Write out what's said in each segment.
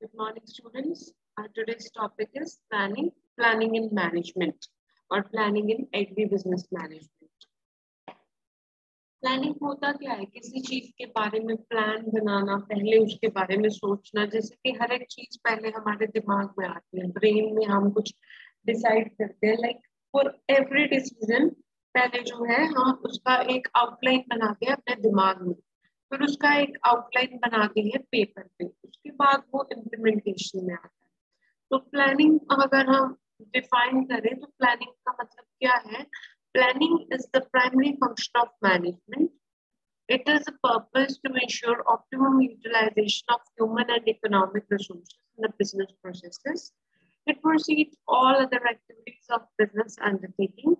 Good morning, students. Today's topic is planning in management or planning in agribusiness management. Planning होता क्या है? किसी चीज के बारे में प्लान बनाना, पहले उसके बारे में सोचना। जैसे कि हर एक चीज पहले हमारे दिमाग में आती है, ब्रेन में हम कुछ डिसाइड करते हैं। लाइक फॉर एवरी डिसीजन पहले जो है हम उसका एक आउटलाइन बनाते हैं अपने दिमाग में, फिर उसका एक आउटलाइन बनाते हैं पेपर पे, उसके बाद वो इम्प्लीमेंटेशन में आता है। तो प्लानिंग अगर हम डिफाइन करें तो प्लानिंग का मतलब क्या है? Planning is the primary function of management. It is a purpose to ensure optimum utilization of human and economic resources in the business processes. It precedes all other activities of business undertaking.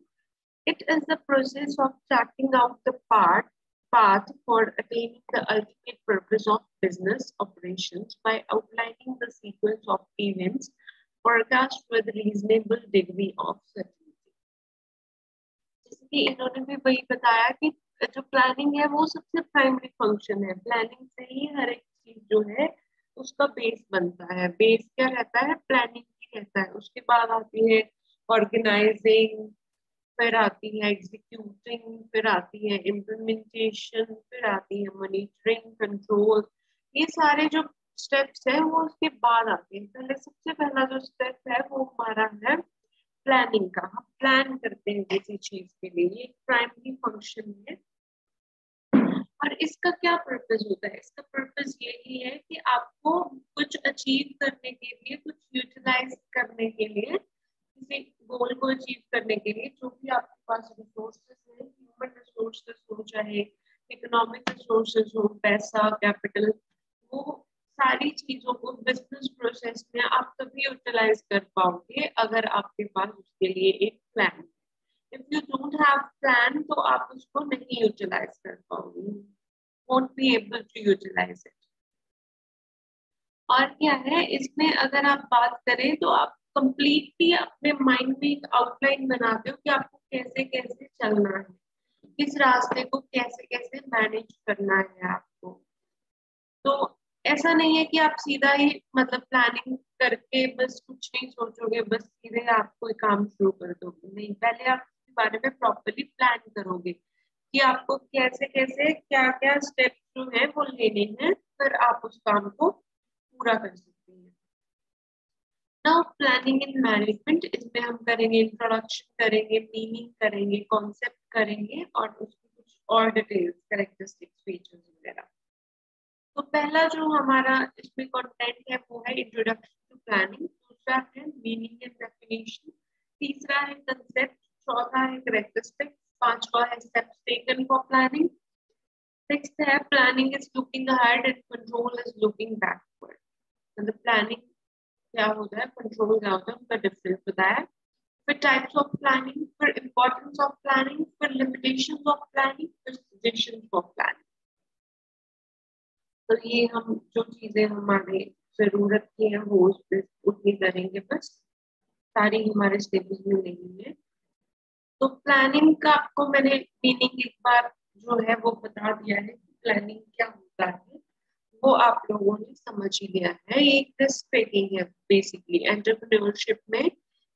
It is the process of charting out the path for attaining the ultimate purpose of business operations by outlining the sequence of events forecast with reasonable degree of certainty. जैसे कि इन्होंने भी वही बताया कि जो planning है वो सबसे प्राइमरी फंक्शन है। प्लानिंग से ही हर एक चीज जो है उसका बेस बनता है। बेस क्या रहता है? प्लानिंग ही रहता है। उसके बाद आती है ऑर्गेनाइजिंग, फिर आती है एग्जीक्यूटिंग, फिर आती है इम्प्लीमेंटेशन, फिर आती है मॉनिटरिंग, कंट्रोल। ये सारे जो स्टेप्स है वो उसके बाद आते हैं। पहले सबसे पहला जो स्टेप है वो हमारा है प्लानिंग का। हम प्लान करते हैं किसी चीज के लिए, ये प्राइमरी फंक्शन है। और इसका क्या पर्पस होता है? इसका पर्पस यही है कि आपको कुछ अचीव करने के लिए, कुछ यूटिलाइज करने के लिए, किसी गोल को अचीव करने के लिए जो भी आपके पास रिसोर्सेज है, ह्यूमन रिसोर्सेज हो चाहे इकोनॉमिक रिसोर्सेज हो, पैसा, कैपिटल, वो सारी चीजों को बिजनेस प्रोसेस में आप तभी यूटिलाइज कर पाओगे अगर आपके पास उसके लिए एक plan. If you don't have plan तो आप उसको नहीं यूटिलाइज कर पाओगे, won't be able to utilize it. और क्या है इसमें, अगर आप बात करें तो आप कंप्लीटली अपने माइंड में एक आउटलाइन बनाते हो कि आपको कैसे कैसे चलना है, किस रास्ते को कैसे कैसे मैनेज करना है आपको। तो ऐसा नहीं है कि आप सीधा ही मतलब प्लानिंग करके बस कुछ नहीं सोचोगे, बस सीधे आप कोई काम शुरू कर दोगे। नहीं, पहले आप इसके बारे में प्रॉपर्ली प्लान करोगे कि आपको कैसे कैसे क्या क्या स्टेप जो है वो लेने हैं, फिर आप उस काम को पूरा कर सकते हैं। नाउ प्लानिंग इन मैनेजमेंट, इसमें हम करेंगे इंट्रोडक्शन करेंगे, मीनिंग करेंगे, कॉन्सेप्ट करेंगे और उसकी कुछ और डिटेल्स, कैरेक्टरिस्टिक्स, फीचर्स वगैरह। तो पहला जो हमारा इसमें कंटेंट है वो है इंट्रोडक्शन टू प्लानिंग, दूसरा है मीनिंग एंड डेफिनेशन, तीसरा है कंसेप्ट, चौथा है कैरेक्टरिस्टिक्स, पांचवा है steps taken for planning, sixth है planning is looking ahead and control is looking backward. मतलब प्लानिंग क्या होता है, कंट्रोल क्या होता है, उनका डिफरेंस बताया। फिर टाइप्स ऑफ प्लानिंग, फिर इंपॉर्टेंस ऑफ प्लानिंग, फिर लिमिटेशंस ऑफ प्लानिंग, फिर सजेशंस ऑफ प्लानिंग। तो ये हम जो चीजें हमारे जरूरत की है वो उस पर उतनी करेंगे, बस सारी हमारे सिलेबस में नहीं है। तो प्लानिंग का आपको मैंने मीनिंग एक बार जो है वो बता दिया है कि प्लानिंग क्या होता है, वो आप लोगों ने समझ ही लिया है। ये एक रिस्क टेकिंग है बेसिकली। एंटरप्रेन्योरशिप में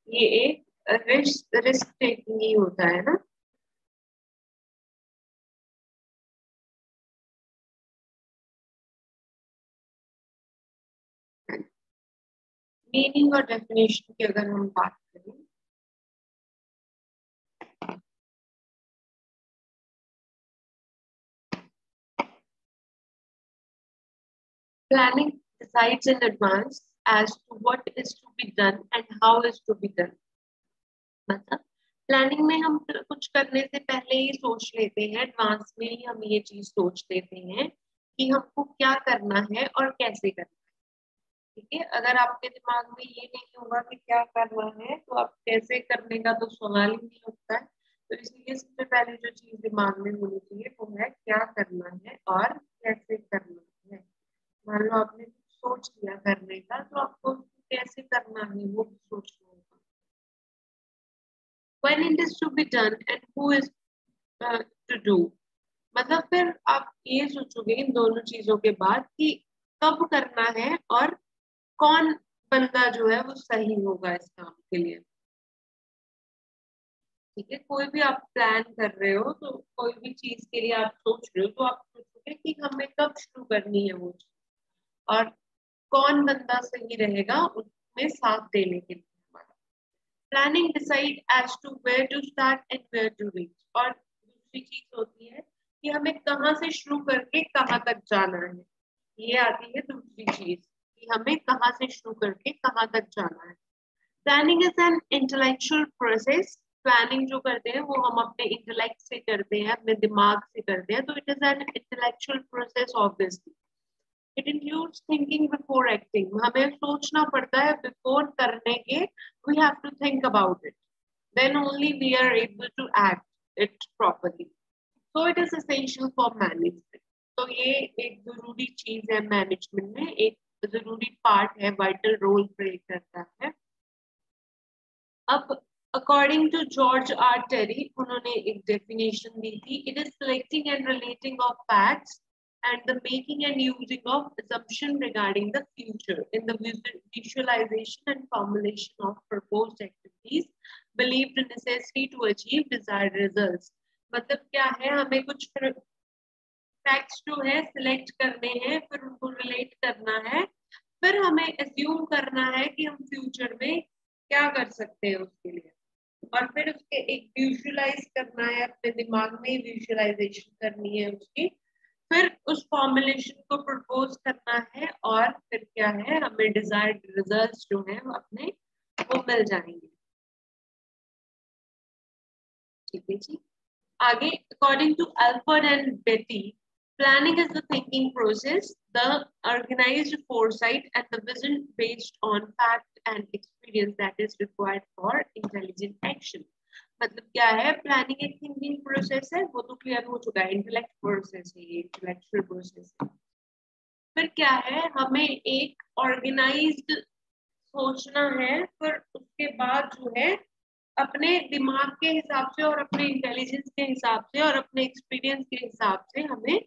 ये एक रिस्क टेकिंग ही होता है ना। मीनिंग और डेफिनेशन की अगर हम बात करें, planning decides in advance as to what is to be done and how is to be done. मतलब प्लानिंग में हम कुछ करने से पहले ही सोच लेते हैं, एडवांस में ही हम ये चीज सोच लेते हैं कि हमको क्या करना है और कैसे करना है। ठीक है, अगर आपके दिमाग में ये नहीं होगा कि क्या करना है तो आप कैसे करने का तो सवाल ही नहीं उठता है। तो इसलिए सबसे पहले जो चीज दिमाग में होनी चाहिए वो है क्या करना है और कैसे करना है। मान लो आपने सोच लिया करने का, तो आपको कैसे करना है वो भी सोचना होगा। When it is to be done and who is to do, मतलब फिर आप ये सोचोगे इन दोनों चीजों के बाद कि कब करना है और कौन बंदा जो है वो सही होगा इस काम के लिए। ठीक है, कोई भी आप प्लान कर रहे हो तो कोई भी चीज के लिए आप सोच रहे हो तो आप सोचोगे कि हमें कब शुरू करनी है वो चीज, और कौन बंदा सही रहेगा उसमें साथ देने के लिए हमारा। Planning decide as to where to start and where to reach. और दूसरी चीज होती है कि हमें कहाँ से शुरू करके कहाँ तक जाना है। ये आती है दूसरी चीज कि हमें कहाँ से शुरू करके कहाँ तक जाना है। Planning is an intellectual process. Planning जो करते हैं वो हम अपने इंटेलेक्ट से करते हैं, अपने दिमाग से करते हैं, तो it is an intellectual process obviously. It includes thinking before acting. हमें सोचना पड़ता है बिफोर करने के। We have to think about it, then only we are able to act it properly. So it is essential for management. तो ये एक जरूरी चीज है मैनेजमेंट में, एक जरूरी पार्ट है, वाइटल रोल प्ले करता है। अब according to George R Terry, उन्होंने एक डेफिनेशन दी थी, it is selecting and relating of facts and the making and using of assumption regarding the future in the visualization and formulation of proposed activities believed necessary to achieve desired results। मतलब क्या है, हमें कुछ facts जो है select करने हैं, फिर उनको रिलेट करना है, फिर हमें एज्यूम करना है कि हम फ्यूचर में क्या कर सकते हैं उसके लिए, और फिर उसके एक विजुअलाइज करना है, अपने दिमाग में विजुअलाइजेशन करनी है उसकी, फिर उस फॉर्मुलेशन को प्रपोज करना है, और फिर क्या है, हमें डिजायर्ड रिजल्ट्स जो है वो अपने वो मिल जाएंगे। ठीक है जी, आगे अकॉर्डिंग टू अल्फर्ड एंड बेटी, planning is the thinking process, the organized foresight and the vision based on fact and experience that is required for intelligent action। मतलब क्या है, प्लानिंग एक थिंकिंग प्रोसेस है, वो तो क्लियर हो चुका है, इंटेलेक्ट प्रोसेस है, ये इंटेलेक्चुअल प्रोसेस है। फिर क्या है, हमें एक ऑर्गेनाइज्ड सोचना है, फिर उसके बाद जो है अपने दिमाग के हिसाब से और अपने इंटेलिजेंस के हिसाब से और अपने एक्सपीरियंस के हिसाब से हमें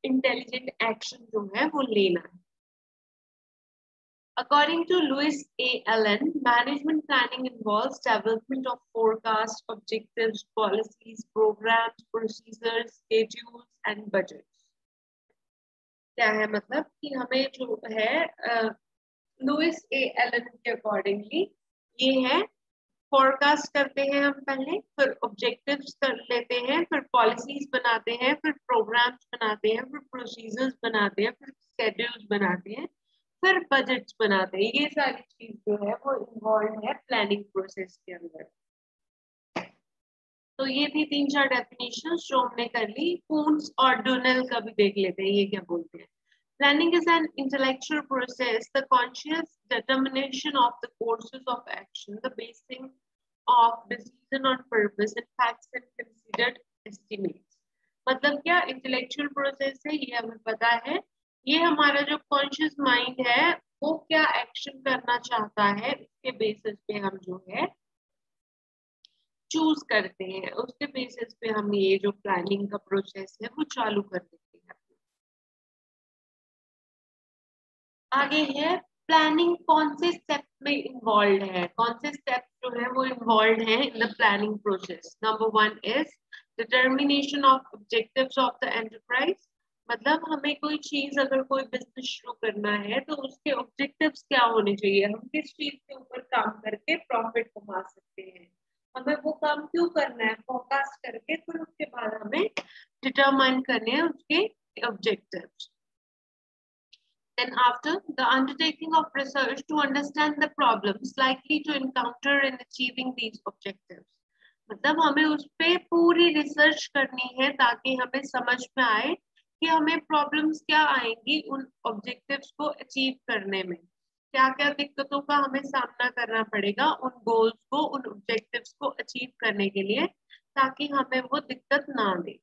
इंटेलिजेंट एक्शन जो है वो लेना है। According to Lewis A. Allen, management planning involves development of forecasts, objectives, policies, programs, procedures, schedules, and budgets। क्या है मतलब कि हमें जो है लुइस ए एलन के अकॉर्डिंगली ये है, फोरकास्ट करते हैं हम पहले, फिर ऑब्जेक्टिव्स कर लेते हैं, फिर पॉलिसीज बनाते हैं, फिर प्रोग्राम्स बनाते हैं, फिर प्रोसीजर्स बनाते हैं, फिर शेड्यूल्स बनाते हैं, फिर बजट्स बनाते हैं। ये सारी चीज जो है वो इन्वॉल्व है प्लानिंग प्रोसेस के अंदर। तो ये थी 3-4 डेफिनेशंस जो हमने कर ली। कून्स और डोनेल का भी देख लेते हैं, ये क्या बोलते हैं। Planning is an intellectual process, the conscious determination of the courses of action, the basing of decision on purpose and facts and considered estimates। मतलब क्या इंटेलेक्चुअल प्रोसेस है, ये हमें पता है, ये हमारा जो कॉन्शियस माइंड है वो क्या एक्शन करना चाहता है उसके बेसिस पे हम जो है चूज करते हैं, उसके बेसिस पे हम ये जो प्लानिंग का प्रोसेस है वो चालू कर देते हैं। आगे है प्लानिंग कौन से स्टेप में इन्वॉल्व है, कौन से स्टेप जो है वो इन्वॉल्व है in the planning process. Number 1 is determination of objectives of the enterprise. मतलब हमें कोई चीज, अगर कोई बिजनेस शुरू करना है तो उसके ऑब्जेक्टिव्स क्या होने चाहिए, हम किस चीज के ऊपर काम करके प्रॉफिट कमा सकते हैं, हमें वो काम क्यों करना है, फोरकास्ट करके फिर उसके बाद हमें डिटरमाइन करने हैं उसके objectives. Then after, the undertaking of research to understand the problems likely to encounter in achieving these objectives। मतलब हमें उस पे पूरी रिसर्च करनी है ताकि हमें समझ में आए कि हमें प्रॉब्लम्स क्या आएंगी उन ऑब्जेक्टिव्स को अचीव करने में, क्या क्या दिक्कतों का हमें सामना करना पड़ेगा उन गोल्स को, उन ऑब्जेक्टिव्स को अचीव करने के लिए, ताकि हमें वो दिक्कत ना दे।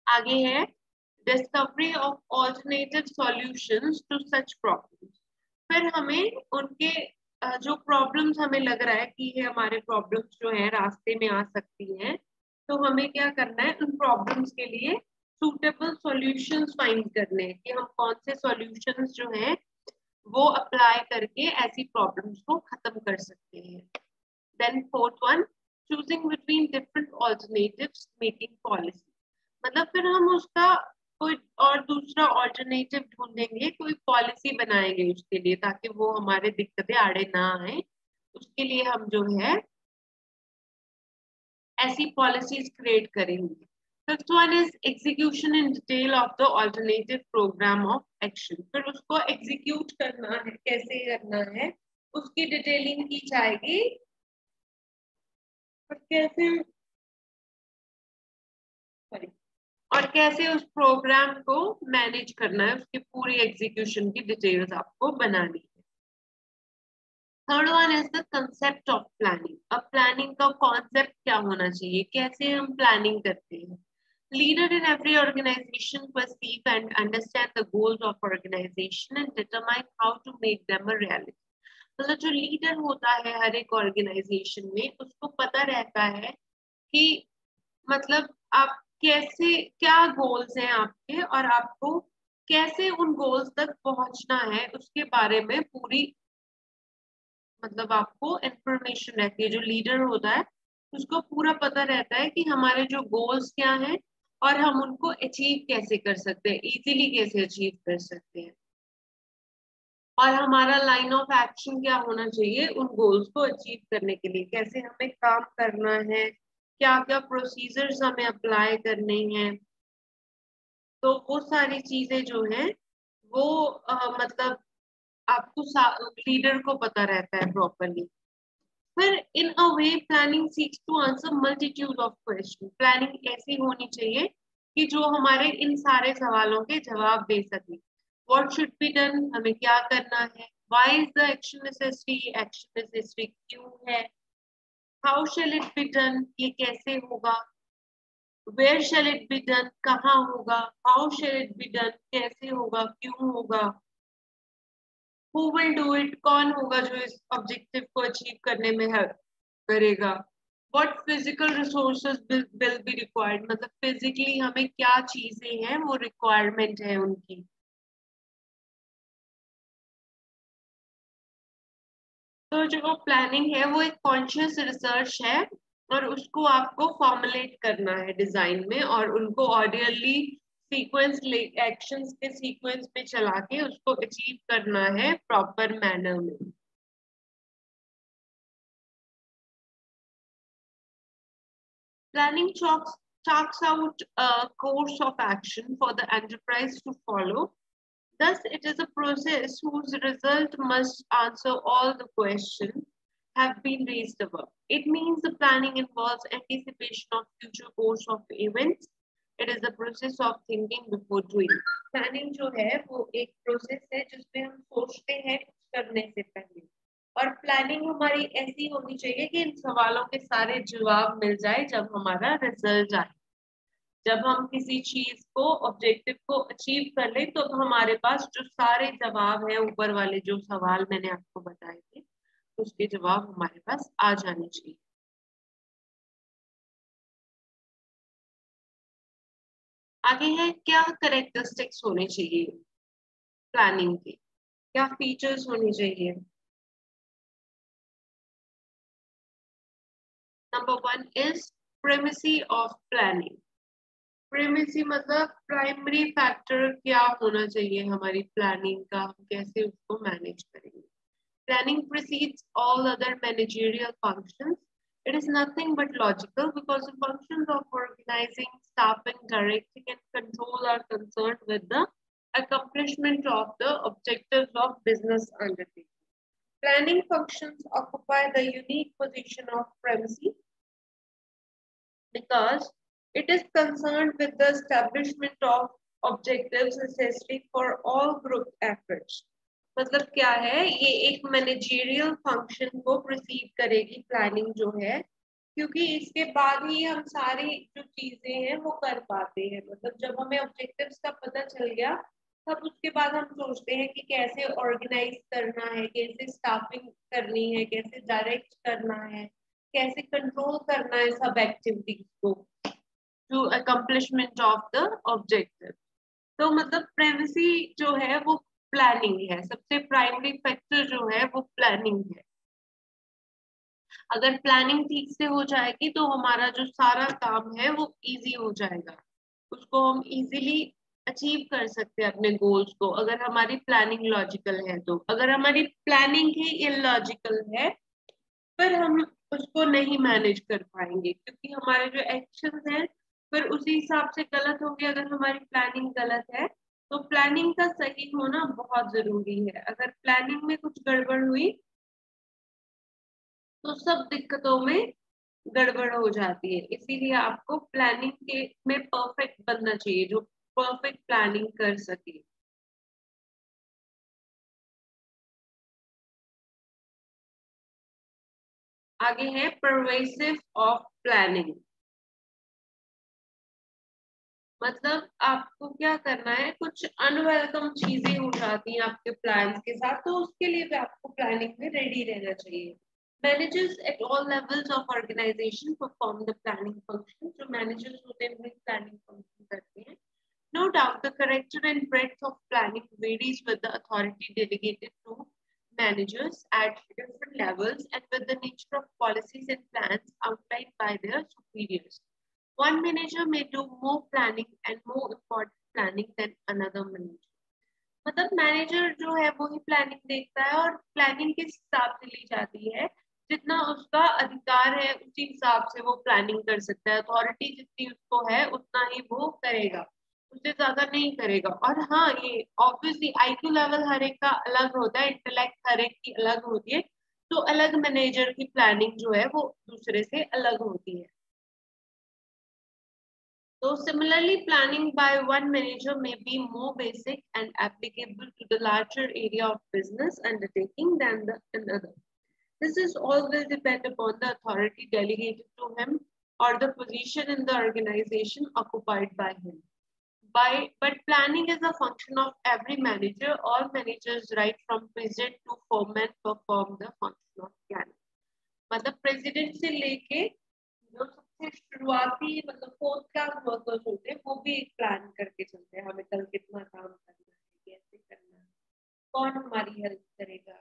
आगे है discovery of alternative solutions to such problems। फिर हमें उनके जो प्रॉब्लम्स हमें लग रहा है कि ये हमारे प्रॉब्लम्स जो है रास्ते में आ सकती हैं, तो हमें क्या करना है, उन प्रॉब्लम्स के लिए सुटेबल सॉल्यूशंस फाइंड करने हैं कि हम कौन से सॉल्यूशंस जो हैं वो अप्लाई करके ऐसी प्रॉब्लम्स को खत्म कर सकते हैं। Then fourth one, choosing between different alternatives making policy. मतलब फिर हम उसका कोई और दूसरा ऑल्टरनेटिव ढूंढेंगे, कोई पॉलिसी बनाएंगे उसके लिए, ताकि वो हमारे दिक्कतें आड़े ना आए। उसके लिए हम जो है ऐसी पॉलिसीज क्रिएट करेंगे। Fifth one is execution in detail of the alternative program of action. फिर उसको एग्जीक्यूट करना है, कैसे करना है उसकी डिटेलिंग की जाएगी, और कैसे sorry, और कैसे उस प्रोग्राम को मैनेज करना है, उसकी पूरी एग्जीक्यूशन की डिटेल्स आपको बनानी है। Third one is the concept of planning. अब प्लानिंग का कॉन्सेप्ट क्या होना चाहिए, कैसे हम प्लानिंग करते हैं। Leader in every organization perceive and understand the goals of organization and determine how to make them a reality. मतलब जो लीडर होता है हर एक ऑर्गेनाइजेशन में, उसको पता रहता है कि मतलब आप कैसे, क्या गोल्स हैं आपके, और आपको कैसे उन गोल्स तक पहुंचना है, उसके बारे में पूरी मतलब आपको इंफॉर्मेशन रहती है। जो लीडर होता है उसको पूरा पता रहता है कि हमारे जो गोल्स क्या हैं और हम उनको अचीव कैसे कर सकते हैं, इजीली कैसे अचीव कर सकते हैं, और हमारा लाइन ऑफ एक्शन क्या होना चाहिए उन गोल्स को अचीव करने के लिए, कैसे हमें काम करना है, क्या क्या प्रोसीजर्स हमें अप्लाई करने हैं। तो वो सारी चीजें जो है वो मतलब आपको लीडर को पता रहता है प्रॉपरली। फिर in a way planning seeks to answer multitude of question. Planning ऐसी होनी चाहिए कि जो हमारे इन सारे सवालों के जवाब दे सके। व्हाट शुड बी डन, हमें क्या करना है। Why is the action necessary, action necessary क्यों है। How shall it be done, ये कैसे होगा। Where shall it be done, कहाँ होगा। How shall it be done, कैसे होगा, क्यों होगा। हु विल डू इट, कौन होगा जो इस ऑब्जेक्टिव को अचीव करने में हेल्प करेगा। What physical resources will be required, मतलब फिजिकली हमें क्या चीजें हैं वो रिक्वायरमेंट है उनकी। तो जो प्लानिंग है वो एक कॉन्शियस रिसर्च है, और उसको आपको फॉर्मुलेट करना है डिजाइन में, और उनको ऑर्डरली सीक्वेंस एक्शंस के सीक्वेंस में चला के उसको अचीव करना है प्रॉपर मैनर में। Planning chalks out a course of action for the enterprise to follow. Thus, it is a process whose result must answer all the questions have been raised above. It means the planning involves anticipation of future course of events. It is the process of thinking before doing. Planning जो है वो एक process है जिसमें हम सोचते हैं कुछ करने से पहले, और प्लानिंग हमारी ऐसी होनी चाहिए कि इन सवालों के सारे जवाब मिल जाए जब हमारा रिजल्ट आए। जब हम किसी चीज को, ऑब्जेक्टिव को अचीव कर ले, तो हमारे पास जो सारे जवाब है, ऊपर वाले जो सवाल मैंने आपको बताए थे उसके जवाब हमारे पास आ जाने चाहिए। आगे है क्या करेक्टरिस्टिक्स होने चाहिए प्लानिंग के, क्या फीचर्स होने चाहिए। Number one is premises of planning. Premises मतलब प्राइमरी फैक्टर क्या होना चाहिए हमारी प्लानिंग का, हम कैसे उसको मैनेज करेंगे। Planning precedes all other managerial functions. It is nothing but logical because the functions of organizing, staffing, directing, and control are concerned with the accomplishment of the objectives of business undertaking. Planning functions occupy the unique position of primacy because it is concerned with the establishment of objectives necessary for all group efforts. मतलब क्या है, ये एक managerial function को proceed करेगी planning जो है, क्योंकि इसके बाद ही हम सारी जो चीजें हैं वो कर पाते हैं। मतलब जब हमें ऑब्जेक्टिव्स का पता चल गया, तब उसके बाद हम सोचते हैं कि कैसे ऑर्गेनाइज करना है, कैसे स्टाफिंग करनी है, कैसे डायरेक्ट करना है, कैसे कंट्रोल करना है सब एक्टिविटीज को to accomplishment of the objective. तो मतलब प्राइवेसी जो है वो प्लानिंग है, सबसे प्राइमरी फैक्टर जो है वो प्लानिंग है। अगर प्लानिंग ठीक से हो जाएगी तो हमारा जो सारा काम है वो इजी हो जाएगा, उसको हम इजीली अचीव कर सकते हैं अपने गोल्स को, अगर हमारी प्लानिंग लॉजिकल है तो। अगर हमारी प्लानिंग ही इलॉजिकल है फिर हम उसको नहीं मैनेज कर पाएंगे, क्योंकि हमारे जो एक्शंस हैं फिर उसी हिसाब से गलत होंगे। अगर हमारी प्लानिंग गलत है तो प्लानिंग का सही होना बहुत जरूरी है। अगर प्लानिंग में कुछ गड़बड़ हुई तो सब दिक्कतों में गड़बड़ हो जाती है। इसीलिए आपको प्लानिंग के में परफेक्ट बनना चाहिए, जो परफेक्ट प्लानिंग कर सके। आगे है परवेसिव ऑफ प्लानिंग। मतलब आपको क्या करना है, कुछ अनवेलकम चीजें हो जाती हैं आपके प्लान्स के साथ, तो उसके लिए भी आपको प्लानिंग में रेडी रहना चाहिए। Managers at all levels of organization perform the planning function. जो मैनेजर्स होते हैं वही प्लानिंग फंक्शन करते हैं। No doubt, the character and breadth of planning varies with the authority delegated to managers at different levels and with the nature of policies and plans outlined by their superiors. One manager may do more planning and more important planning than another manager. मतलब manager जो है वो ही planning देखता है और planning किस हिसाब से ली जाती है, जितना उसका अधिकार है उसी हिसाब से वो प्लानिंग कर सकता है। अथॉरिटी जितनी उसको है उतना ही वो करेगा, उससे ज्यादा नहीं करेगा। और हाँ, ये ऑब्वियसली आईक्यू लेवल हर एक का अलग होता है, इंटेलेक्ट हर एक की अलग होती है, तो अलग मैनेजर की प्लानिंग जो है वो दूसरे से अलग होती है। So similarly, planning by one manager may be more basic and applicable to the larger area of business undertaking than the another. This is all will depend upon the authority delegated to him or the position in the organization occupied by him. But planning is a function of every manager. All managers, right from president to foreman, perform the function of planning. मतलब president से लेके जो सबसे शुरुआती मतलब fourth class workers होते हैं वो भी एक प्लान करके चलते हैं, हमें कल कितना काम करना है, कैसे करना है, कौन हमारी हेल्प करेगा।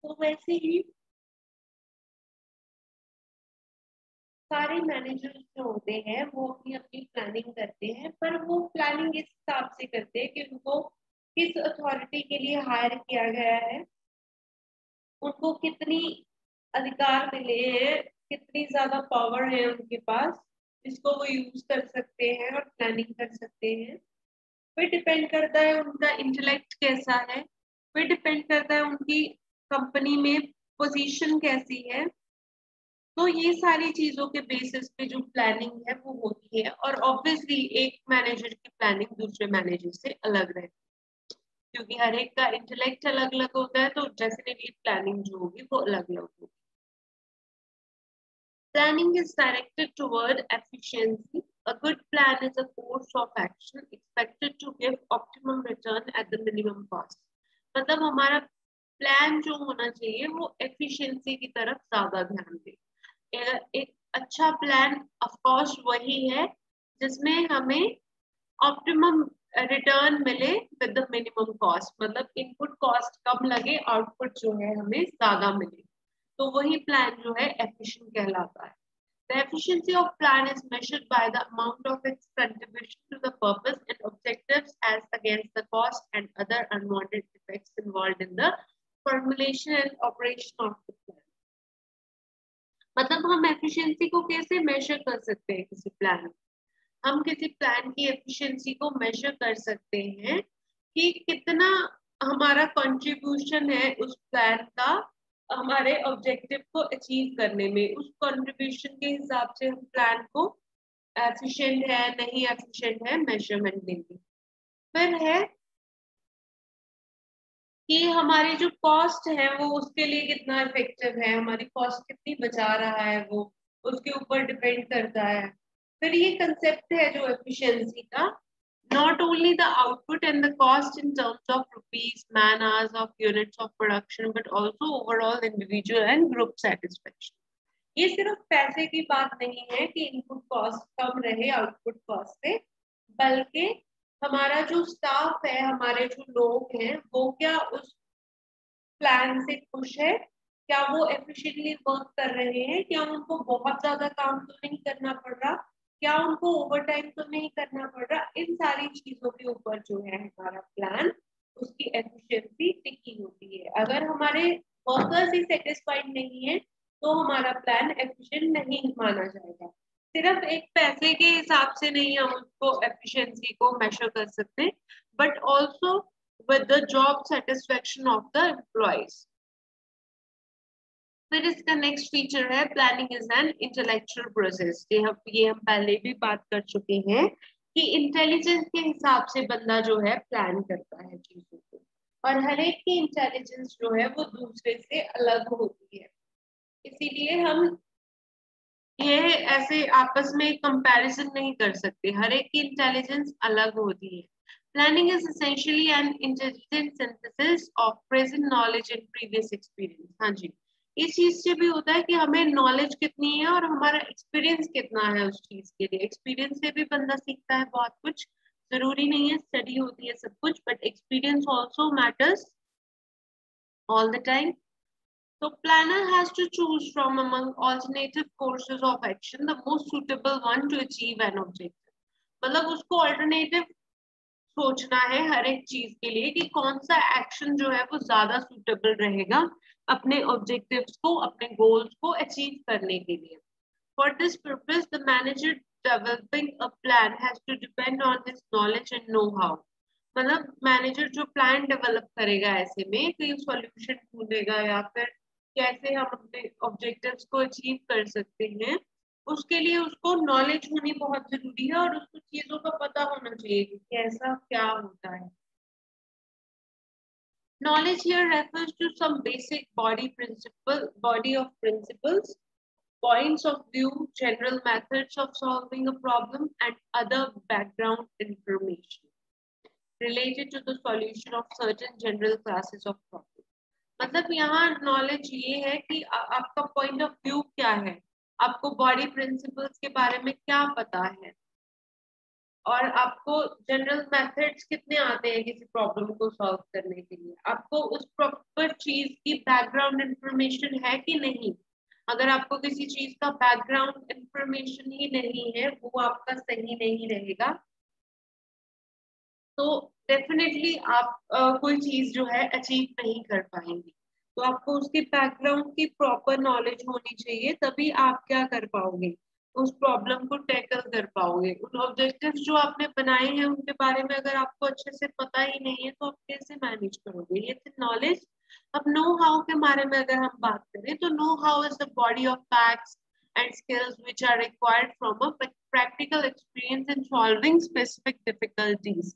तो वैसे ही सारे मैनेजर्स जो होते हैं वो अपनी अपनी प्लानिंग करते हैं, पर वो प्लानिंग इस हिसाब से करते हैं कि उनको किस अथॉरिटी के लिए हायर किया गया है, उनको कितनी अधिकार मिले हैं, कितनी ज्यादा पावर है उनके पास जिसको वो यूज कर सकते हैं और प्लानिंग कर सकते हैं। फिर डिपेंड करता है उनका इंटेलेक्ट कैसा है, फिर डिपेंड करता है उनकी कंपनी में पोजीशन कैसी है। तो ये सारी चीजों के बेसिस पे जो प्लानिंग है वो होती है, और ऑब्वियसली एक मैनेजर की प्लानिंग दूसरे मैनेजर से अलग रहती है, क्योंकि हर एक का इंटेलेक्ट अलग अलग होता है, तो डेफिनेटली प्लानिंग जो होगी वो अलग अलग होगी। Planning is directed toward efficiency. A good plan is a course of action expected to give optimum return at the minimum cost. मतलब हमारा प्लान जो होना चाहिए वो एफिशिएंसी की तरफ ज्यादा ध्यान दे। एक अच्छा प्लान ऑफ कोर्स वही है जिसमें हमें ऑप्टिमम रिटर्न मिले विद द मिनिमम कॉस्ट, मतलब इनपुट कॉस्ट कम लगे, आउटपुट जो है हमें ज्यादा मिले, तो वही प्लान जो है एफिशिएंट कहलाता है। The efficiency of plan is measured by the amount of its contribution to the purpose and objectives as against the cost and other unwanted effects involved in the formulation and operation of the plan. मतलब हम efficiency को कैसे major कर सकते हैं किसी plan, हम किसी प्लान की एफिशिएंसी को मेजर कर सकते हैं कि कितना हमारा कंट्रीब्यूशन है उस प्लान का हमारे ऑब्जेक्टिव को अचीव करने में। उस कंट्रीब्यूशन के हिसाब से हम प्लान को एफिशिएंट है नहीं एफिशिएंट है मेजरमेंट देंगे। फिर है कि हमारी जो कॉस्ट है वो उसके लिए कितना इफेक्टिव है, हमारी कॉस्ट कितनी बचा रहा है वो उसके ऊपर डिपेंड करता है। फिर ये कंसेप्ट है जो एफिशिएंसी का, not only the output and the cost in terms of rupees, man hours of units of production, but also overall individual and group satisfaction. ये सिर्फ पैसे की बात नहीं है कि इनपुट कॉस्ट कम रहे आउटपुट कॉस्ट से, बल्कि हमारा जो स्टाफ है, हमारे जो लोग हैं, वो क्या उस प्लान से खुश है? क्या वो एफिशिएंटली वर्क कर रहे हैं? क्या उनको बहुत ज्यादा काम तो नहीं करना पड़ रहा? क्या उनको ओवर टाइम तो नहीं करना पड़ रहा? इन सारी चीजों के ऊपर जो है हमारा प्लान, उसकी एफिशिएंसी टिकी होती है। अगर हमारे वर्कर्स ही सेटिस्फाइड नहीं है तो हमारा प्लान एफिशिएंट नहीं माना जाएगा। सिर्फ एक पैसे के हिसाब से नहीं हम उसको एफिशिएंसी को मेजर कर सकते, but also with the job satisfaction of the employees. फिर इसका नेक्स्ट फीचर है planning is an intellectual process. ये हम पहले भी बात कर चुके हैं कि इंटेलिजेंस के हिसाब से बंदा जो है प्लान करता है चीजों को, और हर एक की इंटेलिजेंस जो है वो दूसरे से अलग होती है। इसीलिए हम ये ऐसे आपस में कंपैरिजन नहीं कर सकते, हर एक की इंटेलिजेंस अलग होती है। Planning is essentially an intelligent synthesis of present knowledge and previous experience. हाँ जी, इस चीज से भी होता है कि हमें नॉलेज कितनी है और हमारा एक्सपीरियंस कितना है उस चीज के लिए। एक्सपीरियंस से भी बंदा सीखता है बहुत कुछ, जरूरी नहीं है स्टडी होती है सब कुछ, but experience also matters all the time. So planner has to choose from among alternative courses of action the most suitable one to achieve an objective. मतलब उसको अल्टरनेटिव सोचना है हर एक चीज के लिए कि कौन सा एक्शन जो है वो ज्यादा सुटेबल रहेगा अपने ऑब्जेक्टिव्स को, अपने गोल्स को अचीव करने के लिए। For this purpose, the manager developing a plan has to depend on his knowledge and know-how. मतलब मैनेजर जो प्लान डेवलप करेगा ऐसे में कि सॉल्यूशन ढूंढेगा या फिर कैसे हम अपने ऑब्जेक्टिव्स को अचीव कर सकते हैं, उसके लिए उसको नॉलेज होनी बहुत जरूरी है और उसको चीजों का पता होना चाहिए कि कैसा क्या होता है। Knowledge here refers to some basic body of principles, points of view, general methods of solving a problem, and other background information related to the solution of certain general classes of problems. मतलब यहाँ knowledge ये है कि आपका point of view क्या है, आपको body principles के बारे में क्या पता है, और आपको जनरल मेथड्स कितने आते हैं किसी प्रॉब्लम को सॉल्व करने के लिए, आपको उस प्रॉपर चीज की बैकग्राउंड इंफॉर्मेशन है कि नहीं। अगर आपको किसी चीज का बैकग्राउंड इंफॉर्मेशन ही नहीं है, वो आपका सही नहीं रहेगा, तो डेफिनेटली आप कोई चीज जो है अचीव नहीं कर पाएंगे। तो आपको उसके बैकग्राउंड की प्रॉपर नॉलेज होनी चाहिए, तभी आप क्या कर पाओगे, उस प्रॉब्लम को टैकल कर पाओगे। उन ऑब्जेक्टिव्स जो आपने बनाए हैं उनके बारे में अगर आपको अच्छे से पता ही नहीं है तो आप कैसे मैनेज करोगे। ये थी नॉलेज। अब नो हाउ के बारे में अगर हम बात करें तो know how is the body of facts and skills which are required from a practical experience in solving specific difficulties.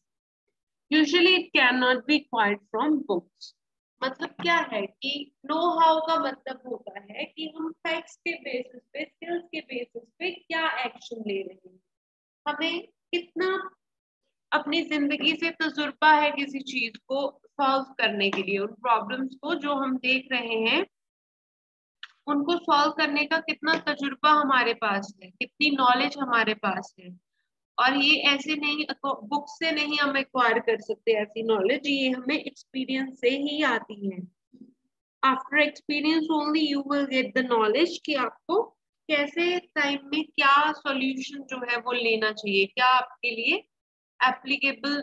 Usually it cannot be acquired from books. मतलब क्या है कि नो हाउ का मतलब होता है कि हम फैक्ट्स के बेसिस पे, स्किल्स के बेसिस पे क्या एक्शन ले रहे हैं, हमें कितना अपनी जिंदगी से तजुर्बा है किसी चीज को सॉल्व करने के लिए, उन प्रॉब्लम्स को जो हम देख रहे हैं उनको सॉल्व करने का कितना तजुर्बा हमारे पास है, कितनी नॉलेज हमारे पास है। और ये ऐसे नहीं, बुक से नहीं हम एक्वायर कर सकते ऐसी नॉलेज, ये हमें एक्सपीरियंस से ही आती है। After experience only you will get the knowledge कि आपको कैसे टाइम में क्या सॉल्यूशन जो है वो लेना चाहिए, क्या आपके लिए एप्लीकेबल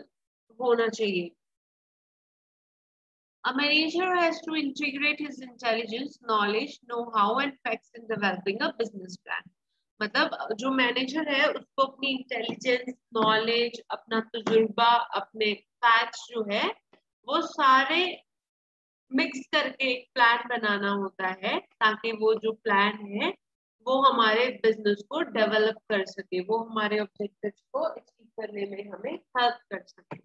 होना चाहिए। A manager has to integrate his intelligence, knowledge, know-how and facts in developing a business plan. मतलब जो मैनेजर है उसको अपनी इंटेलिजेंस, नॉलेज, अपना तजुर्बा, अपने फैक्ट्स जो है वो सारे मिक्स करके एक प्लान बनाना होता है, ताकि वो जो प्लान है वो हमारे बिजनेस को डेवलप कर सके, वो हमारे ऑब्जेक्टिव्स को अचीव करने में हमें हेल्प कर सके।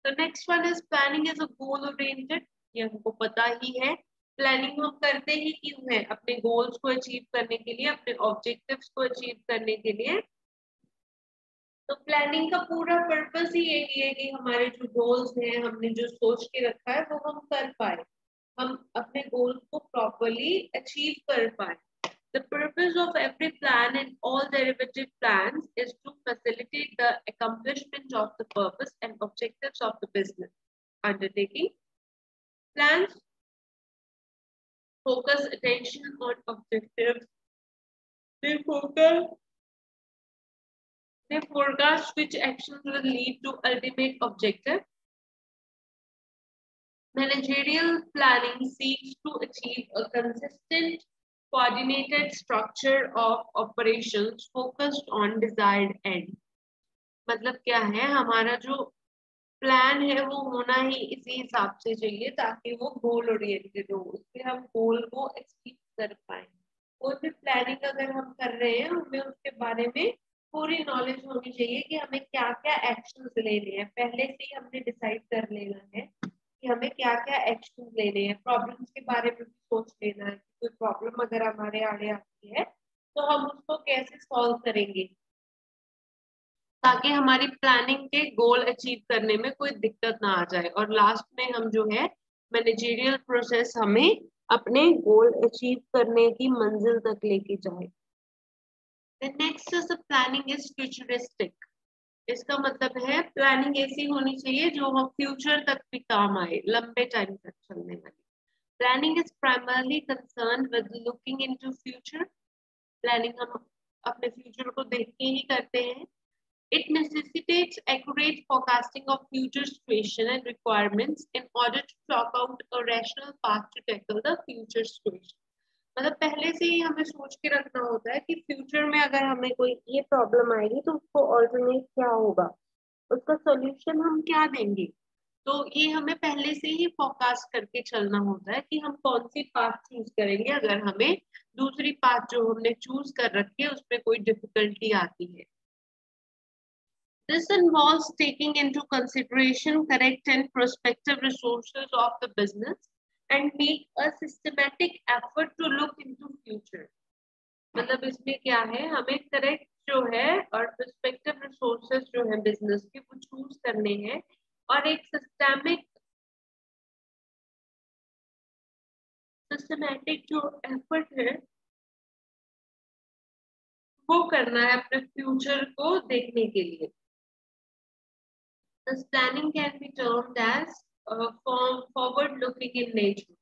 तो next one is planning is a goal oriented. ये हमको पता ही है, प्लानिंग हम करते ही क्यों है, अपने गोल्स को अचीव करने के लिए, अपने ऑब्जेक्टिव्स को अचीव करने के लिए। तो प्लानिंग का पूरा पर्पस ही यही है कि हमारे जो गोल्स हैं, हमने जो सोच के रखा है वो हम कर पाए, हम अपने गोल्स को प्रॉपरली अचीव कर पाए। The purpose of every plan and all derivative plans is to facilitate the accomplishment of the purpose and objectives of the business undertaking. Plans focus attention on objectives. They forecast which actions will lead to ultimate objective. Managerial planning seeks to achieve a consistent, coordinated structure of operations focused on desired end. मतलब क्या है, हमारा जो plan है वो होना ही इसी हिसाब से चाहिए ताकि वो गोल ओरिएंटेड हो, उससे हम गोल को अचीव कर पाए। कोई भी प्लानिंग अगर हम कर रहे हैं हमें उसके बारे में पूरी नॉलेज होनी चाहिए कि हमें क्या क्या एक्शंस लेने हैं, पहले से ही हमने डिसाइड कर लेना है कि हमें क्या क्या एक्शंस लेने हैं। प्रॉब्लम्स के बारे में भी सोच लेना है कि कोई प्रॉब्लम अगर हमारे आगे आती है तो हम उसको कैसे सॉल्व करेंगे ताकि हमारी प्लानिंग के गोल अचीव करने में कोई दिक्कत ना आ जाए और लास्ट में हम जो है मैनेजरियल प्रोसेस हमें अपने गोल अचीव करने की मंजिल तक लेके जाए। The next is the planning is futuristic. इसका मतलब है प्लानिंग ऐसी होनी चाहिए जो हम फ्यूचर तक भी काम आए, लंबे टाइम तक चलने वाली। Planning is primarily concern with looking into future. Planning हम अपने फ्यूचर को देख के ही करते हैं। It necessitates accurate forecasting of future situation and requirements in order to chalk out a rational path to tackle the future situation. मतलब पहले से ही हमें सोच के रखना होता है कि फ्यूचर में अगर हमें कोई ये प्रॉब्लम आएगी तो उसको ऑल्टरनेट क्या होगा, उसका सॉल्यूशन हम क्या देंगे। तो ये हमें पहले से ही फोरकास्ट करके चलना होता है कि हम कौन सी पाथ चूज करेंगे अगर हमें दूसरी पाथ जो हमने चूज कर रखी है उसमें कोई डिफिकल्टी आती है। This involves taking into consideration current and prospective resources of the business and make a systematic effort to look into future. मतलब इसमें क्या है, हमें करेक्ट जो है और prospective resources जो है बिजनेस के वो चूज करने हैं और एक सिस्टमैटिक जो एफर्ट है वो करना है अपने फ्यूचर को देखने के लिए। This planning can be termed as forward-looking in nature.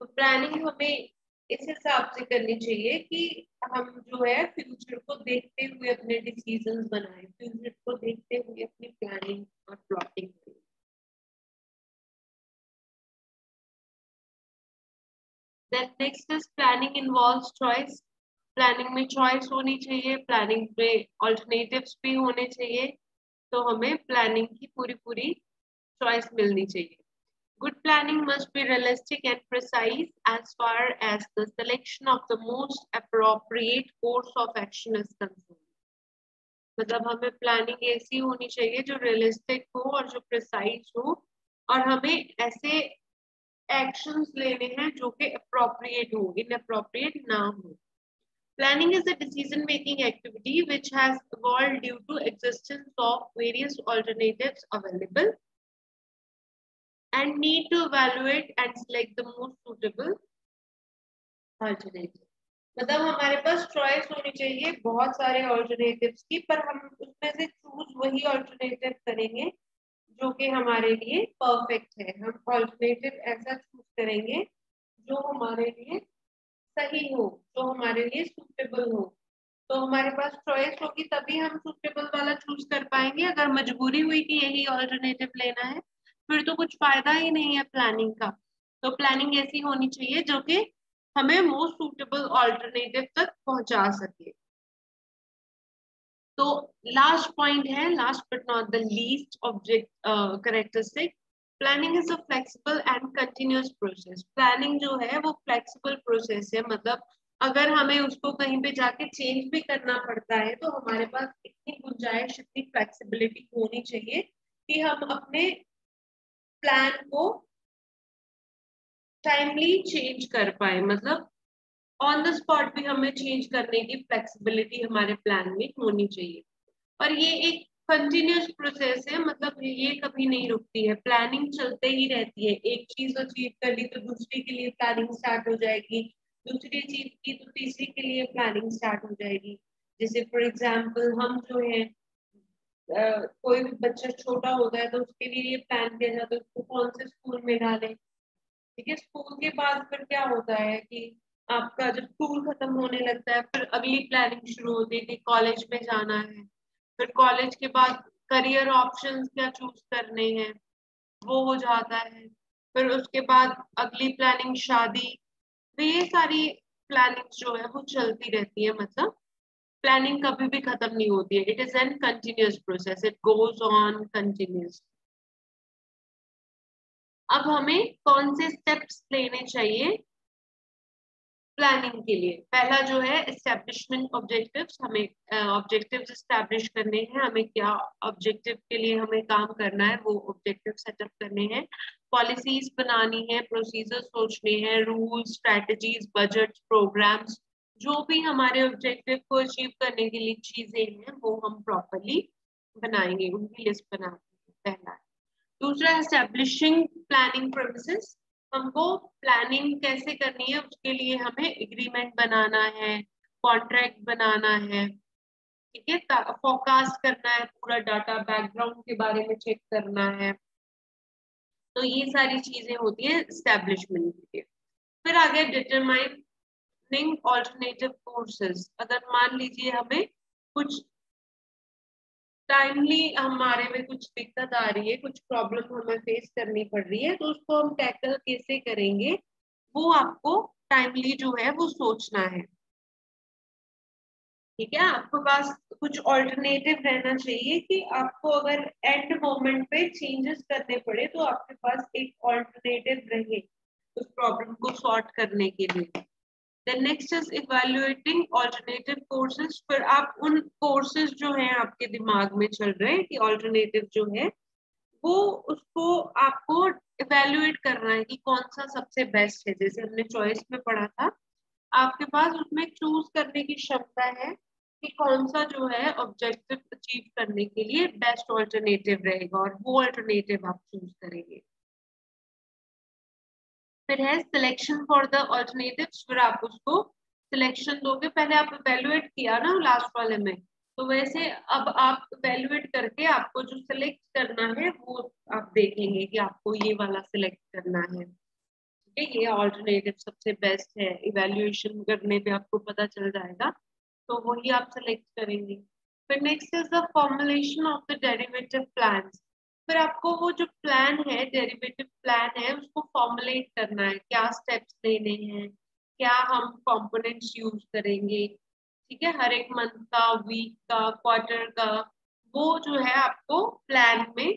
तो प्लानिंग हमें इस हिसाब से करनी चाहिए कि हम जो है फ्यूचर को देखते हुए अपने डिसीजंस बनाएं, फ्यूचर को देखते हुए अपनी प्लानिंग और प्लॉटिंग करें। Then next is planning involves choice. Planning में चॉइस होनी चाहिए, प्लानिंग में ऑल्टरनेटिव्स भी होने चाहिए, तो हमें प्लानिंग की पूरी चॉइस मिलनी चाहिए। Good planning must be realistic and precise as far as the selection of the most appropriate course of action is concerned. मतलब हमें प्लानिंग ऐसी होनी चाहिए जो रियलिस्टिक हो और जो प्रिसाइज हो और हमें ऐसे एक्शंस लेने हैं जो कि अप्रोप्रिएट हो, इनअप्रोप्रिएट ना हो। Planning is a decision-making activity which has evolved due to existence of various alternatives available and need to evaluate and select the most suitable alternative. मतलब हमारे पास चॉइस होनी चाहिए बहुत सारे ऑल्टरनेटिव्स की, पर हम उसमें से चूज वही ऑल्टरनेटिव करेंगे जो कि हमारे लिए परफेक्ट है। हम ऑल्टरनेटिव ऐसा चूज करेंगे जो हमारे लिए सही हो, जो हमारे लिए सूटेबल हो। तो हमारे पास चॉइस होगी तभी हम सूटेबल वाला चूज कर पाएंगे। अगर मजबूरी हुई कि यही ऑल्टरनेटिव लेना है फिर तो कुछ फायदा ही नहीं है प्लानिंग का। तो प्लानिंग ऐसी होनी चाहिए जो कि हमें मोस्ट सूटेबल ऑल्टरनेटिव तक पहुंचा सके। तो लास्ट पॉइंट है, last but not the least object characteristic, planning is a flexible and continuous process. Planning जो है वो फ्लेक्सिबल प्रोसेस है, मतलब अगर हमें उसको कहीं पे जाके चेंज भी करना पड़ता है तो हमारे पास इतनी गुंजाइश, इतनी फ्लेक्सिबिलिटी होनी चाहिए कि हम अपने प्लान को टाइमली चेंज कर पाए। मतलब ऑन द स्पॉट भी हमें चेंज करने की फ्लेक्सिबिलिटी हमारे प्लान में होनी चाहिए। और ये एक कंटिन्यूअस प्रोसेस है, मतलब ये कभी नहीं रुकती है, प्लानिंग चलते ही रहती है। एक चीज अचीव कर ली तो दूसरी के लिए प्लानिंग स्टार्ट हो जाएगी, दूसरी चीज की तो तीसरी के लिए प्लानिंग स्टार्ट हो जाएगी। जैसे फॉर एग्जाम्पल हम जो है कोई भी बच्चा छोटा होता है तो उसके लिए ये प्लान किया जाता है उसको कौन से स्कूल में डालें। ठीक है, स्कूल के बाद फिर क्या होता है कि आपका जब स्कूल खत्म होने लगता है फिर अगली प्लानिंग शुरू होती है कि कॉलेज में जाना है। फिर कॉलेज के बाद करियर ऑप्शंस क्या चूज करने हैं वो हो जाता है। फिर उसके बाद अगली प्लानिंग शादी। तो ये सारी प्लानिंग जो है वो चलती रहती है, मतलब प्लानिंग कभी भी खत्म नहीं होती है। It is N continuous process, it goes on continuous. अब हमें कौन से स्टेप्स लेने चाहिए प्लानिंग के लिए? पहला जो है एस्टेब्लिशमेंट ऑब्जेक्टिव्स, हमें ऑब्जेक्टिव्स एस्टैब्लिश करने हैं। हमें क्या ऑब्जेक्टिव के लिए हमें काम करना है वो ऑब्जेक्टिव सेटअप करने हैं। पॉलिसीज बनानी है, प्रोसीजर सोचने हैं, रूल्स, स्ट्रेटजीज, बजट, प्रोग्राम्स, जो भी हमारे ऑब्जेक्टिव को अचीव करने के लिए चीजें हैं वो हम प्रॉपरली बनाएंगे, उनकी लिस्ट बनाते हैं। पहला। दूसरा, एस्टेब्लिशिंग प्लानिंग प्रेमिसेस, हमको प्लानिंग कैसे करनी है उसके लिए हमें एग्रीमेंट बनाना है, कॉन्ट्रैक्ट बनाना है। ठीक है, फोरकास्ट करना है, पूरा डाटा बैकग्राउंड के बारे में चेक करना है। तो ये सारी चीजें होती है एस्टेब्लिशमेंट के लिए। फिर आगे डिटरमाइनिंग ऑल्टरनेटिव कोर्सेज। अगर मान लीजिए हमें कुछ टाइमली हमारे में कुछ दिक्कत आ रही है, कुछ प्रॉब्लम हमें फेस करनी पड़ रही है, तो उसको हम टैकल कैसे करेंगे वो आपको टाइमली जो है वो सोचना है। ठीक है, आपके पास कुछ ऑल्टरनेटिव रहना चाहिए कि आपको अगर एंड मोमेंट पे चेंजेस करने पड़े तो आपके पास एक ऑल्टरनेटिव रहे उस प्रॉब्लम को सॉर्ट करने के लिए। Then next is evaluating alternative courses. फिर आप उन कोर्सेज जो हैं आपके दिमाग में चल रहे हैं कि ऑल्टरनेटिव जो है वो, उसको आपको इवेल्युएट करना है कि कौन सा सबसे बेस्ट है। जैसे हमने चॉइस में पढ़ा था, आपके पास उसमें चूज करने की क्षमता है कि कौन सा जो है ऑब्जेक्टिव अचीव करने के लिए बेस्ट ऑल्टरनेटिव रहेगा और वो ऑल्टरनेटिव आप चूज करेंगे। फिर है सिलेक्शन फॉर द ऑल्टरनेटिव्स। फिर आप उसको सिलेक्शन दोगे, पहले आप इवेलुएट किया ना लास्ट वाले में, तो वैसे अब आप इवेलुएट करके आपको जो सिलेक्ट करना है वो आप देखेंगे कि आपको ये वाला सिलेक्ट करना है। ठीक है, ये ऑल्टरनेटिव सबसे बेस्ट है, इवेल्युएशन करने पे आपको पता चल जाएगा, तो वही आप सेलेक्ट करेंगे। फिर next is the formulation of the derivative plans. फिर आपको वो जो प्लान है, डेरिवेटिव प्लान है, उसको फॉर्मुलेट करना है, क्या स्टेप्स लेने हैं, क्या हम कंपोनेंट्स यूज करेंगे। ठीक है, हर एक मंथ का, वीक का, क्वार्टर का, वो जो है आपको प्लान में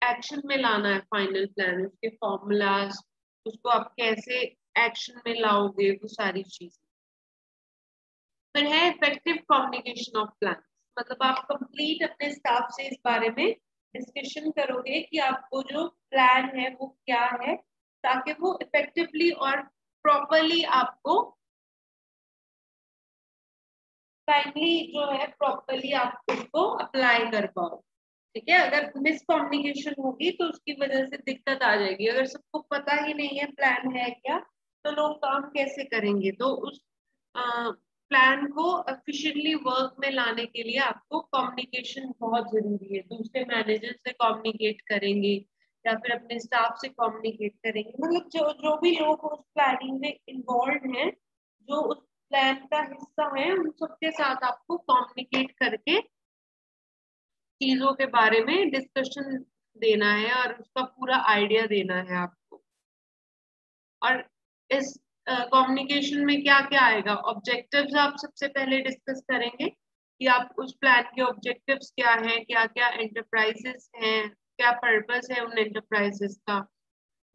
एक्शन में लाना है। फाइनल प्लान, उसके फॉर्मूलाज, उसको आप कैसे एक्शन में लाओगे, वो सारी चीजें। फिर है इफेक्टिव कम्युनिकेशन ऑफ प्लान। मतलब आप कंप्लीट अपने स्टाफ से इस बारे में डिस्कशन करोगे कि आपको जो प्लान है वो क्या है, ताकि वो इफेक्टिवली और प्रॉपरली आपको टाइमली जो है प्रॉपरली आप उसको अप्लाई कर पाओ। ठीक है, अगर मिसकम्युनिकेशन होगी तो उसकी वजह से दिक्कत आ जाएगी। अगर सबको पता ही नहीं है प्लान है क्या, तो लोग काम कैसे करेंगे? तो उस प्लान को एफिशिएंटली वर्क में लाने के लिए आपको कम्युनिकेशन बहुत जरूरी है। दूसरे मैनेजर से कम्युनिकेट करेंगे या फिर अपने स्टाफ से कम्युनिकेट करेंगे, मतलब जो जो भी लोग उस प्लानिंग में इन्वॉल्व हैं, जो उस प्लान का हिस्सा है, उन सबके साथ आपको कम्युनिकेट करके चीजों के बारे में डिस्कशन देना है और उसका पूरा आइडिया देना है आपको। और इस कम्युनिकेशन में क्या क्या आएगा? ऑब्जेक्टिव्स आप सबसे पहले डिस्कस करेंगे कि आप उस प्लान के ऑब्जेक्टिव्स क्या हैं, क्या क्या एंटरप्राइजेस हैं, क्या पर्पस है उन एंटरप्राइजेस का,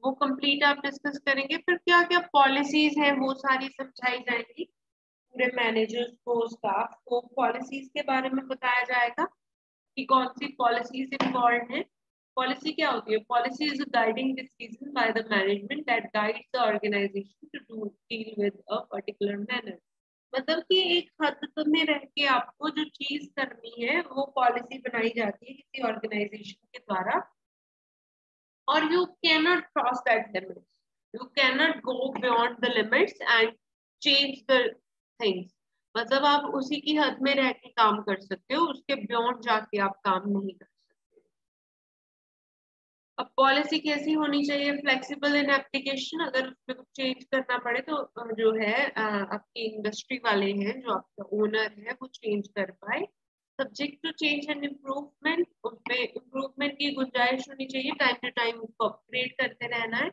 वो कंप्लीट आप डिस्कस करेंगे। फिर क्या क्या पॉलिसीज हैं वो सारी समझाई जाएंगी, पूरे मैनेजर्स को, स्टाफ को पॉलिसीज के बारे में बताया जाएगा कि कौन सी पॉलिसीज इन्वॉल्व है। पॉलिसी क्या होती है? Policy is a guiding decision by the management that guides the organization to do deal with a particular manner. मतलब कि एक हद में रह के आपको जो चीज करनी है वो पॉलिसी बनाई जाती है किसी ऑर्गेनाइजेशन के द्वारा, और you can not cross that limit. You cannot go beyond the limits and change the things. मतलब आप उसी की हद में रह के काम कर सकते हो, उसके बियॉन्ड जाके आप काम नहीं कर सकते। अब पॉलिसी कैसी होनी चाहिए? फ्लेक्सिबल इन एप्लीकेशन, अगर उसमें कुछ चेंज करना पड़े तो जो है आपकी इंडस्ट्री वाले हैं, जो आपका ओनर है, वो चेंज कर पाए। Subject to change and improvement, उसमें इम्प्रूवमेंट की गुंजाइश होनी चाहिए, टाइम टू टाइम उसको अपग्रेड करते रहना है।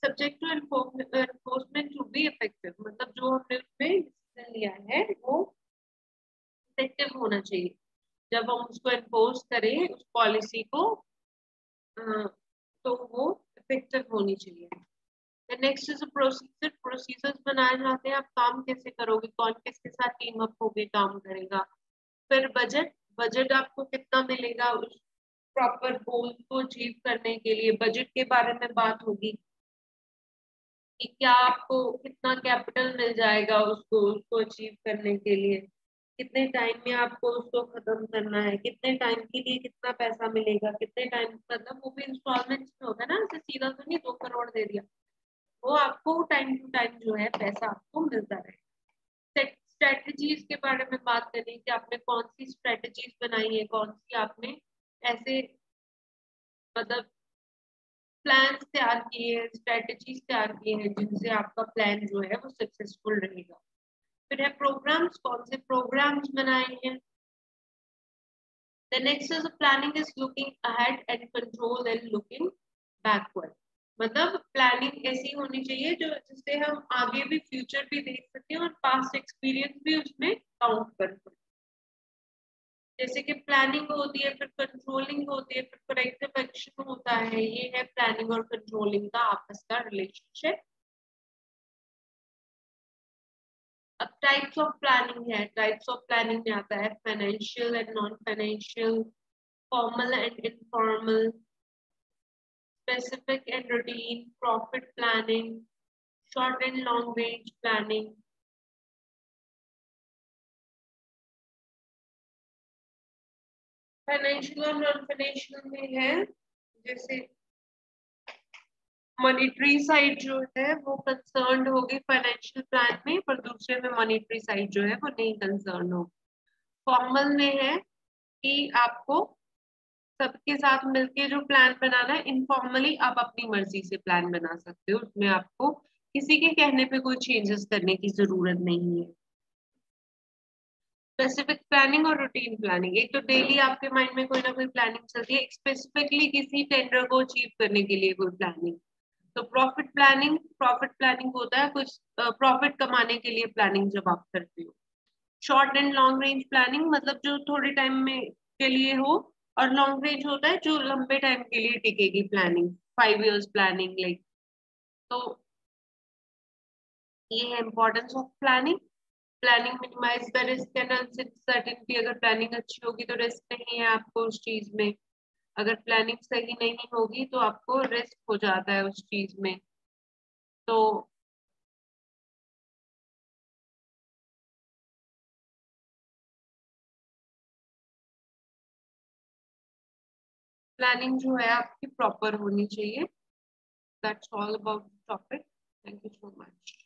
Subject to enforcement to be effective, मतलब जो हमने उसमें डिसीजन लिया है वो इफेक्टिव होना चाहिए। जब हम उसको एनफोर्स करें उस पॉलिसी को, तो वो इफेक्टिव होनी चाहिए। नेक्स्ट इज प्रोसीजर, प्रोसीजर्स बनाए जाते हैं, आप काम कैसे करोगे, कौन किसके साथ टीम अप होके काम करेगा। फिर बजट, बजट आपको कितना मिलेगा उस प्रॉपर गोल को अचीव करने के लिए, बजट के बारे में बात होगी कि क्या आपको कितना कैपिटल मिल जाएगा उसको उसको अचीव करने के लिए, कितने टाइम में आपको उसको खत्म करना है, कितने टाइम के लिए कितना पैसा मिलेगा, कितने टाइम, मतलब वो भी इंस्टॉलमेंट में होता है ना, जैसे सीधा तो नहीं 2 करोड़ दे दिया, वो आपको टाइम टू टाइम जो है पैसा आपको मिलता रहे। स्ट्रेटजीज के बारे में बात करें कि आपने कौन सी स्ट्रेटजीज बनाई है, कौन सी आपने ऐसे मतलब प्लान तैयार किए हैं, स्ट्रेटजीज तैयार किए हैं जिनसे आपका प्लान जो है वो सक्सेसफुल रहेगा। फिर है प्रोग्राम्स, कौन से प्रोग्राम्स बनाए हैं। The next is planning is looking ahead and control and looking backward. मतलब प्लानिंग ऐसी होनी चाहिए जो जिससे हम आगे भी फ्यूचर भी देख सकें और पास्ट एक्सपीरियंस भी उसमें काउंट कर सकें। जैसे कि प्लानिंग होती है, फिर कंट्रोलिंग होती है, फिर करेक्टिव एक्शन होता है। ये है प्लानिंग और कंट्रोलिंग का आपस का रिलेशनशिप। अब टाइप्स ऑफ प्लानिंग है, टाइप्स ऑफ प्लानिंग में आता है financial and non financial, formal and informal, specific and routine, profit planning, short and long range planning. Financial और नॉन फाइनेंशियल में है, जैसे मॉनेटरी साइड जो है वो कंसर्न होगी फाइनेंशियल प्लान में, पर दूसरे में मॉनेटरी साइड जो है वो नहीं कंसर्न होगी। फॉर्मल में है कि आपको सबके साथ मिलके जो प्लान बनाना है, इनफॉर्मली आप अपनी मर्जी से प्लान बना सकते हो, उसमें आपको किसी के कहने पे कोई चेंजेस करने की जरूरत नहीं है। स्पेसिफिक प्लानिंग और रूटीन प्लानिंग, एक तो डेली आपके माइंड में कोई ना कोई प्लानिंग चलती है, स्पेसिफिकली किसी टेंडर को अचीव करने के लिए कोई प्लानिंग। तो प्रॉफिट प्लानिंग, प्रॉफिट प्लानिंग होता है कुछ प्रॉफिट कमाने के लिए प्लानिंग जब आप करते हो। Short and long range planning, मतलब जो थोड़े टाइम में के लिए हो, और लॉन्ग रेंज होता है जो लंबे टाइम के लिए टिकेगी प्लानिंग, 5 years प्लानिंग लाइक। तो ये है importance of planning. Planning minimize the risk and uncertainty, अगर प्लानिंग अच्छी होगी तो रिस्क नहीं है आपको उस चीज में, अगर प्लानिंग सही नहीं होगी तो आपको रिस्क हो जाता है उस चीज में। तो प्लानिंग जो है आपकी प्रॉपर होनी चाहिए। That's all about topic. Thank you so much.